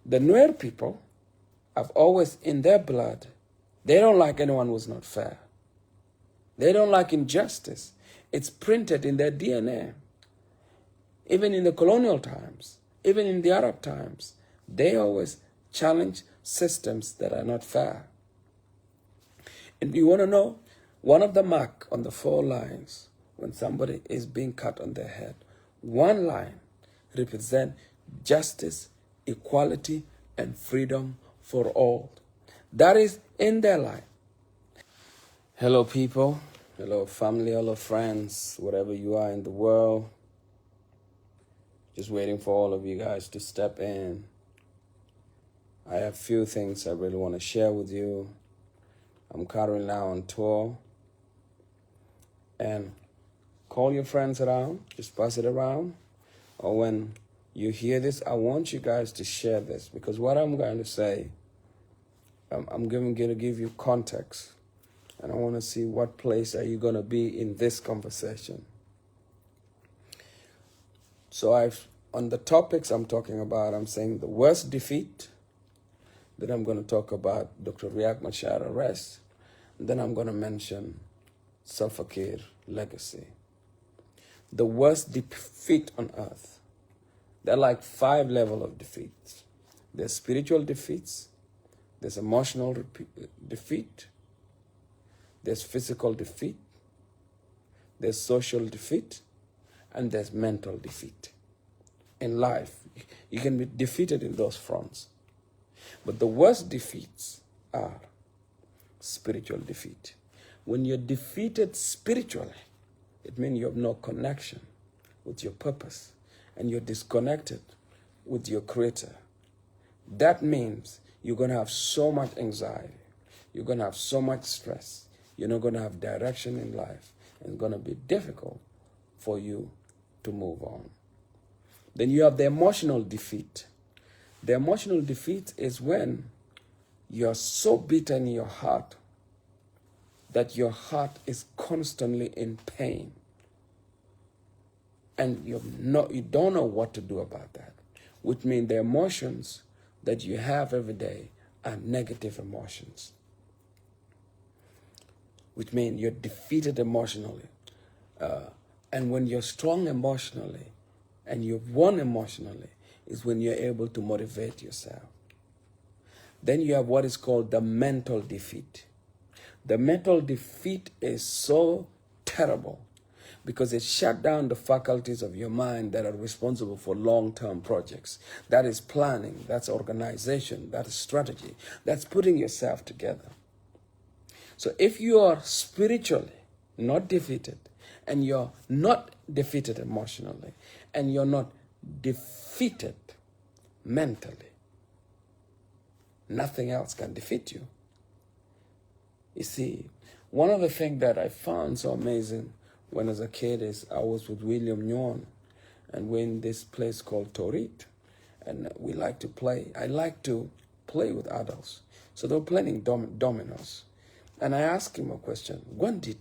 The Nuer people have always in their blood, they don't like anyone who's not fair. They don't like injustice. It's printed in their DNA. Even in the colonial times, even in the Arab times, they always challenge systems that are not fair. And you want to know, one of the mark on the 4 lines, when somebody is being cut on their head, one line represents justice, equality, and freedom for all. That is in their line. Hello, people. Hello, family. Hello, friends. Wherever you are in the world. Just waiting for all of you guys to step in. I have a few things I really want to share with you. I'm currently now on tour. And call your friends around. Just pass it around. Or when you hear this, I want you guys to share this. Because what I'm going to say, I'm going to give you context. And I want to see what place are you going to be in this conversation. So on the topics I'm talking about, I'm saying the worst defeat. Then I'm going to talk about Dr. Riek Machar arrest. And then I'm going to mention Salva Kiir legacy. The worst defeat on earth. There are like 5 levels of defeats. There's spiritual defeats. There's emotional defeat. There's physical defeat. There's social defeat. And there's mental defeat. In life, you can be defeated in those fronts. But the worst defeats are spiritual defeat. When you're defeated spiritually, it means you have no connection with your purpose and you're disconnected with your Creator. That means you're going to have so much anxiety. You're going to have so much stress. You're not going to have direction in life. And it's going to be difficult for you to move on. Then you have the emotional defeat. The emotional defeat is when you're so bitter in your heart that your heart is constantly in pain. And you don't know what to do about that. Which means the emotions that you have every day are negative emotions. Which means you're defeated emotionally. And when you're strong emotionally and you've won emotionally is when you're able to motivate yourself. Then you have what is called the mental defeat. The mental defeat is so terrible because it shut down the faculties of your mind that are responsible for long-term projects. That is planning, that's organization, that is strategy, that's putting yourself together. So if you are spiritually not defeated, and you're not defeated emotionally, and you're not defeated mentally, nothing else can defeat you. You see, one of the things that I found so amazing when I was a kid is I was with William Nguyen, and we're in this place called Torit, and we like to play. I like to play with adults. So they were playing dominoes. And I asked him a question. When did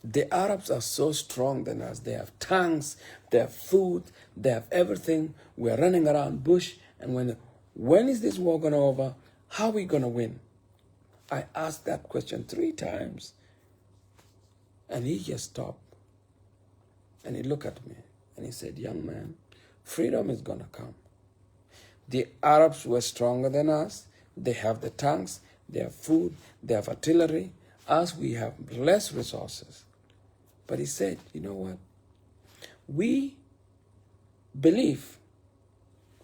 the Arabs are so strong than us? They have tanks, they have food, they have everything. We're running around bush. And when is this war going to over? How are we going to win? I asked that question 3 times. And he just stopped. And he looked at me and he said, young man, freedom is going to come. The Arabs were stronger than us. They have the tanks, they have food, they have artillery. Us, we have less resources. But he said, you know what? We believe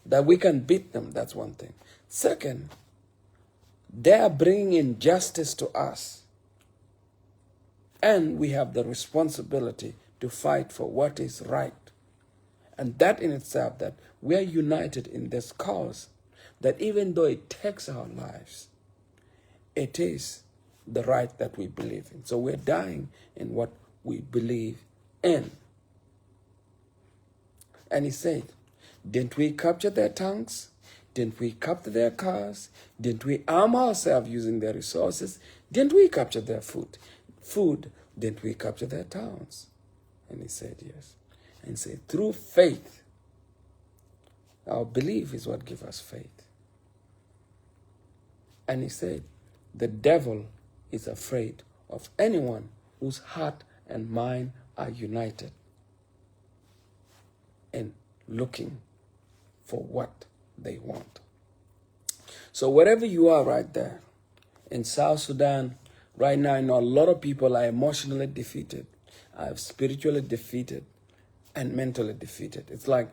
that we can beat them. That's one thing. Second, they are bringing injustice to us. And we have the responsibility to fight for what is right. And that in itself, that we are united in this cause, that even though it takes our lives, it is the right that we believe in. So we're dying in what we believe in. And he said, didn't we capture their tanks? Didn't we capture their cars? Didn't we arm ourselves using their resources? Didn't we capture their food? Didn't we capture their towns? And he said, yes. And he said, through faith, Our belief is what gives us faith. And he said, the devil is afraid of anyone whose heart and mind are united in looking for what they want. So wherever you are right there, in South Sudan, right now, I know a lot of people are emotionally defeated, are spiritually defeated, and mentally defeated. It's like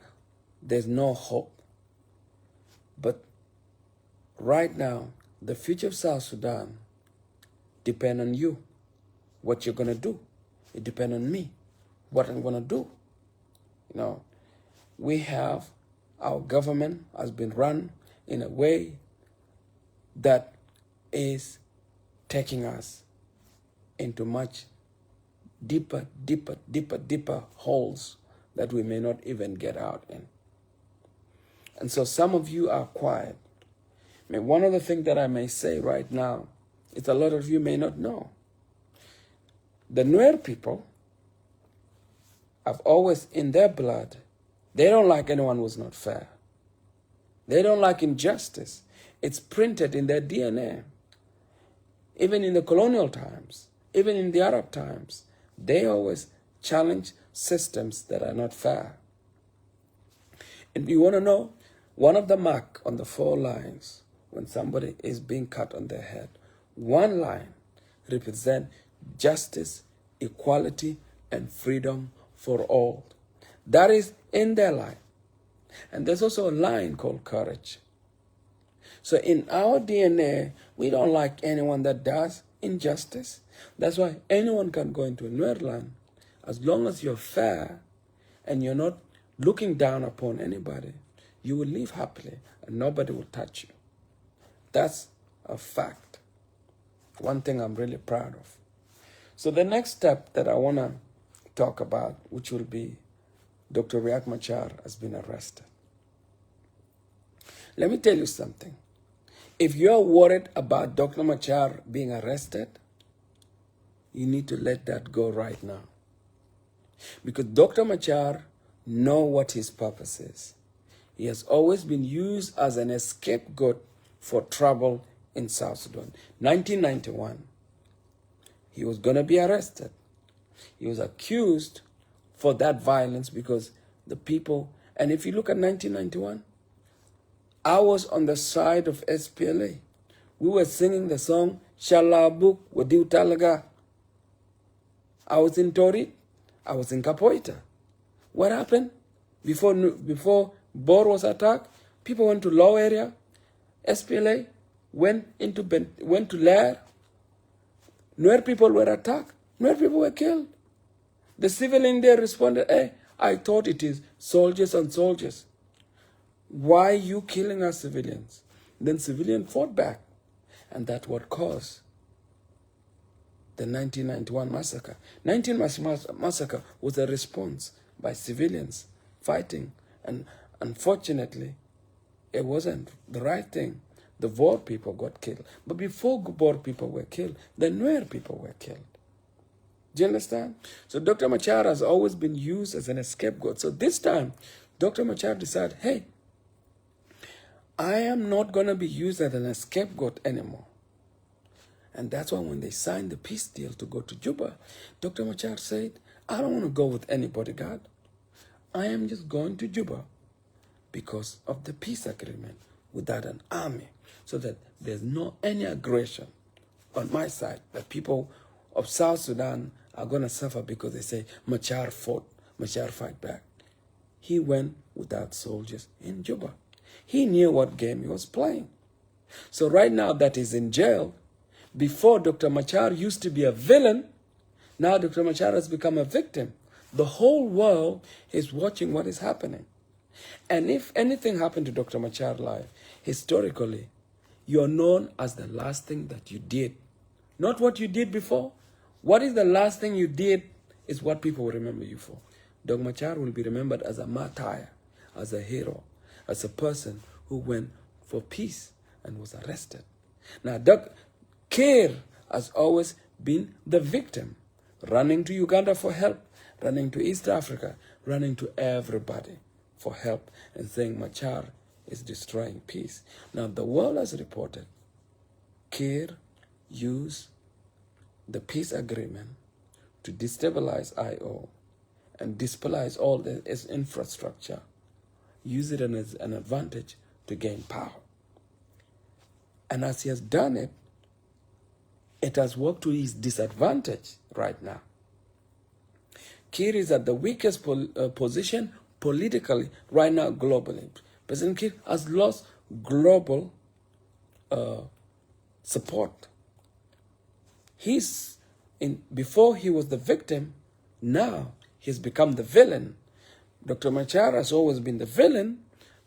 there's no hope. But right now, the future of South Sudan depends on you, what you're going to do. It depends on me, what I'm going to do. You know, we have, our government has been run in a way that is taking us into much deeper holes that we may not even get out in. And so some of you are quiet. I mean, one of the things that I may say right now is a lot of you may not know. The Nuer people have always in their blood, they don't like anyone who's not fair. They don't like injustice. It's printed in their DNA. Even in the colonial times, even in the Arab times, they always challenge systems that are not fair. And you want to know, one of the mark on the 4 lines, when somebody is being cut on their head, one line represents justice, equality, and freedom for all. That is in their line. And there's also a line called courage. So in our DNA, we don't like anyone that does injustice. That's why anyone can go into a Nuer land as long as you're fair and you're not looking down upon anybody. You will live happily and nobody will touch you. That's a fact. One thing I'm really proud of. So the next step that I want to talk about, which will be Dr. Riek Machar has been arrested. Let me tell you something. If you're worried about Dr. Machar being arrested, you need to let that go right now. Because Dr. Machar knows what his purpose is. He has always been used as an scapegoat for trouble in South Sudan. 1991, he was going to be arrested. He was accused for that violence because the people, and if you look at 1991, I was on the side of SPLA. We were singing the song, Shalabuk Wadiu Talaga. I was in Tori, I was in Capoeira. What happened? Before Bor was attacked, people went to Low area. SPLA went to Lair. Nuer people were attacked. Nuer people were killed. The civilian there responded, hey, I thought it is soldiers and soldiers. Why are you killing our civilians? Then civilians fought back. And that's what caused the 1991 massacre. 1991 massacre was a response by civilians fighting. And unfortunately, it wasn't the right thing. The Boer people got killed. But before Boer people were killed, the Nuer people were killed. Do you understand? So Dr. Machar has always been used as an scapegoat. So this time, Dr. Machar decided, hey, I am not going to be used as an scapegoat anymore. And that's why when they signed the peace deal to go to Juba, Dr. Machar said, I don't want to go with any bodyguard. I am just going to Juba because of the peace agreement without an army, so that there's no any aggression on my side, that people of South Sudan are going to suffer because they say Machar fought, Machar fight back. He went without soldiers in Juba. He knew what game he was playing. So right now that he's in jail, before Dr. Machar used to be a villain, now Dr. Machar has become a victim. The whole world is watching what is happening. And if anything happened to Dr. Machar's life, historically, you're known as the last thing that you did. Not what you did before. What is the last thing you did is what people will remember you for. Dr. Machar will be remembered as a martyr, as a hero, as a person who went for peace and was arrested. Now, Kir has always been the victim, running to Uganda for help, running to East Africa, running to everybody for help and saying Machar is destroying peace. Now, the world has reported Kir used the peace agreement to destabilize IO and destabilize all its infrastructure, use it as an advantage to gain power. And as he has done it, it has worked to his disadvantage right now. Kir is at the weakest position politically right now globally. President Kir has lost global support. Before he was the victim, now he's become the villain. Dr. Machar has always been the villain,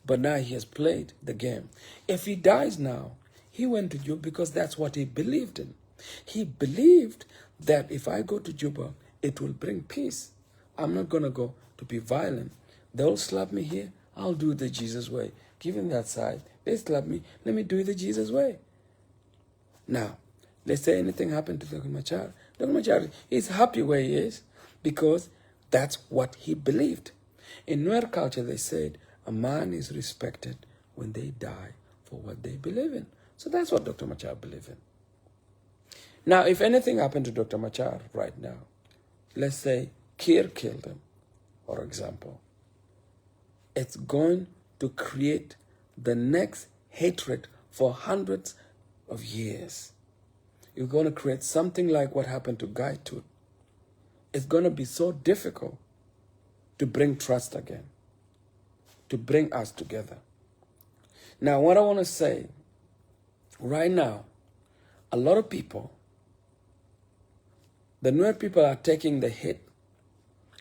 but now he has played the game. If he dies now, he went to Juba because that's what he believed in. He believed that if I go to Juba, it will bring peace. I'm not going to go to be violent. They'll slap me here. I'll do it the Jesus way. Given that side, they slap me. Let me do it the Jesus way. Now, let's say anything happened to Dr. Machar. Dr. Machar is happy where he is because that's what he believed. In Nuer culture, they said a man is respected when they die for what they believe in. So that's what Dr. Machar believed in. Now, if anything happened to Dr. Machar right now, let's say Kir killed him, for example, it's going to create the next hatred for hundreds of years. You're going to create something like what happened to Guy Tut. It's going to be so difficult to bring trust again, to bring us together. Now, what I want to say, right now, a lot of people, the Nuer people are taking the hit.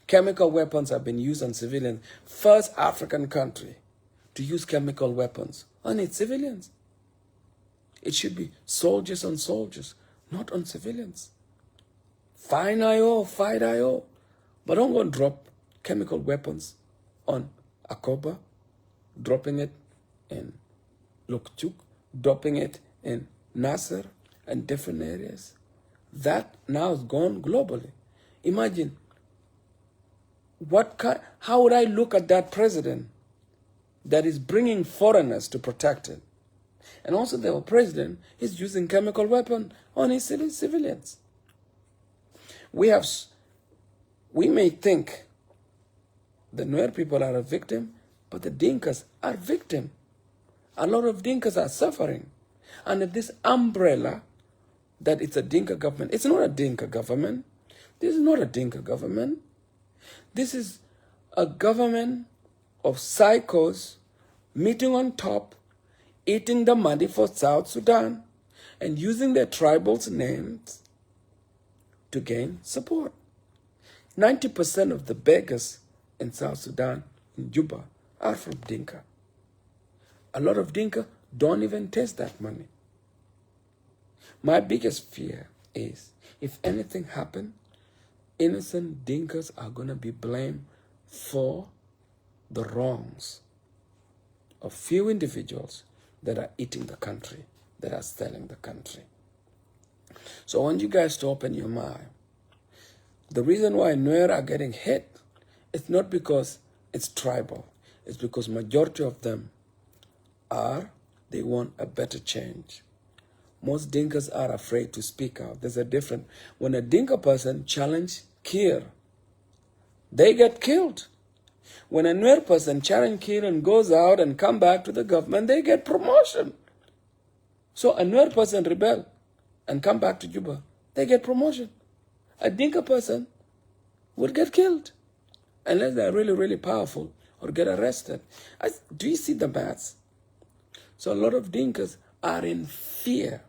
Chemical weapons have been used on civilians. First African country to use chemical weapons on its civilians. It should be soldiers on soldiers, not on civilians. Fight IO. But don't go and drop chemical weapons on Akoba, dropping it in Lukchuk, dropping it in Nasser and different areas. That now is gone globally. Imagine, how would I look at that president that is bringing foreigners to protect it? And also the president is using chemical weapon on his civilians. We may think the Nuer people are a victim, but the Dinkas are victim. A lot of Dinkas are suffering under this umbrella that it's a Dinka government. It's not a Dinka government. This is not a Dinka government. This is a government of psychos meeting on top, eating the money for South Sudan, and using their tribals' names to gain support. 90% of the beggars in South Sudan, in Juba, are from Dinka. A lot of Dinka don't even taste that money. My biggest fear is, if anything happens, innocent Dinkas are going to be blamed for the wrongs of few individuals that are eating the country, that are selling the country. So I want you guys to open your mind. The reason why Nuer are getting hit, it's not because it's tribal. It's because majority of them they want a better change. Most Dinkas are afraid to speak out. There's a difference. When a Dinka person challenges Kir, they get killed. When a Nuer person challenges Kir and goes out and come back to the government, they get promotion. So a Nuer person rebel and come back to Juba, they get promotion. A Dinka person would get killed unless they're really, really powerful or get arrested. Do you see the maths? So a lot of Dinkas are in fear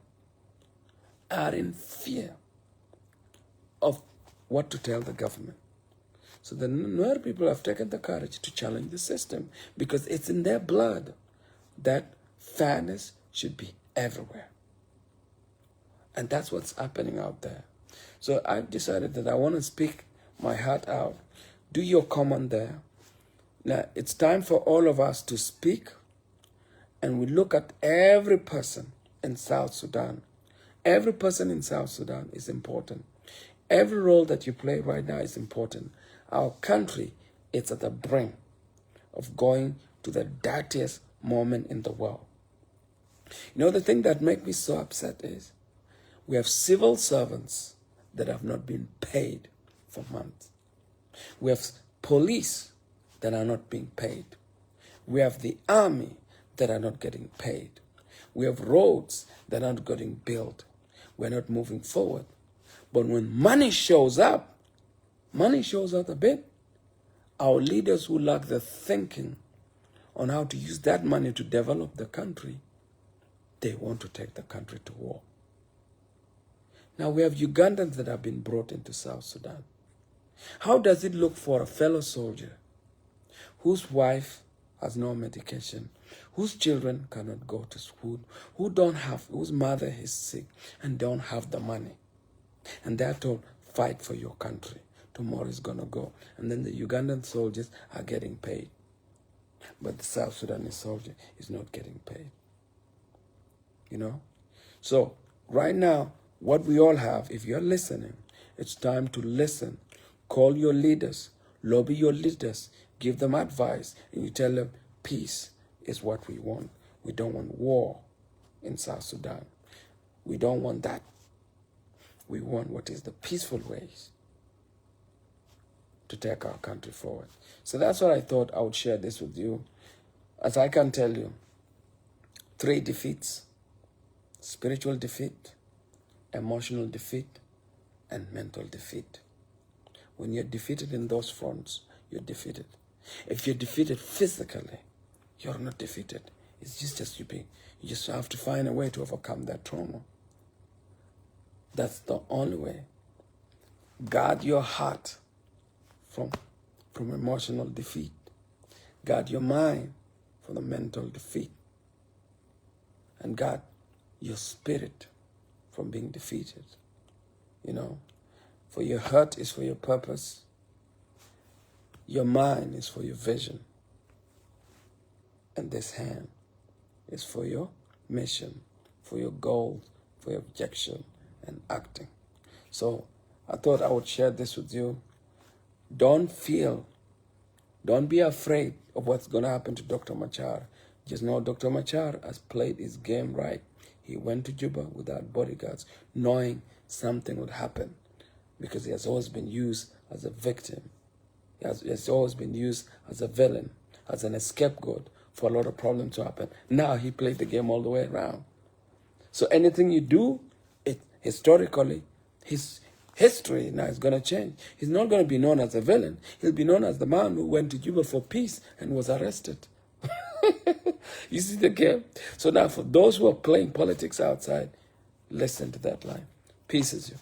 of what to tell the government. So the Nuer people have taken the courage to challenge the system because it's in their blood that fairness should be everywhere. And that's what's happening out there. So I've decided that I want to speak my heart out. Do your comment there. Now, it's time for all of us to speak, and we look at every person in South Sudan. Every person in South Sudan is important. Every role that you play right now is important. Our country is at the brink of going to the dirtiest moment in the world. You know, the thing that makes me so upset is we have civil servants that have not been paid for months. We have police that are not being paid. We have the army that are not getting paid. We have roads that are not getting built. We're not moving forward. But when money shows up a bit, our leaders who lack the thinking on how to use that money to develop the country, they want to take the country to war. Now we have Ugandans that have been brought into South Sudan. How does it look for a fellow soldier whose wife has no medication, whose children cannot go to school, whose mother is sick and don't have the money, and they're told, fight for your country, tomorrow is going to go, and then the Ugandan soldiers are getting paid, but the South Sudanese soldier is not getting paid? You know? So right now, what we all have, if you're listening, it's time to listen. Call your leaders, lobby your leaders, give them advice, and you tell them peace is what we want. We don't want war in South Sudan. We don't want that. We want what is the peaceful ways to take our country forward. So that's what I thought I would share this with you. As I can tell you, 3 defeats: spiritual defeat, emotional defeat, and mental defeat. When you're defeated in those fronts, you're defeated. If you're defeated physically, you're not defeated. It's just you just have to find a way to overcome that trauma. That's the only way. Guard your heart from emotional defeat. Guard your mind from the mental defeat. And guard your spirit from being defeated. You know, for your heart is for your purpose. Your mind is for your vision. And this hand is for your mission, for your goals, for your objection and acting. So I thought I would share this with you. Don't be afraid of what's going to happen to Dr. Machar. Just know Dr. Machar has played his game right. He went to Juba without bodyguards, knowing something would happen, because he has always been used as a victim. He has always been used as a villain, as an scapegoat for a lot of problems to happen. Now he played the game all the way around. So anything you do, historically, his history now is going to change. He's not going to be known as a villain. He'll be known as the man who went to Juba for peace and was arrested. You see the game? So now for those who are playing politics outside, listen to that line. Peace is you.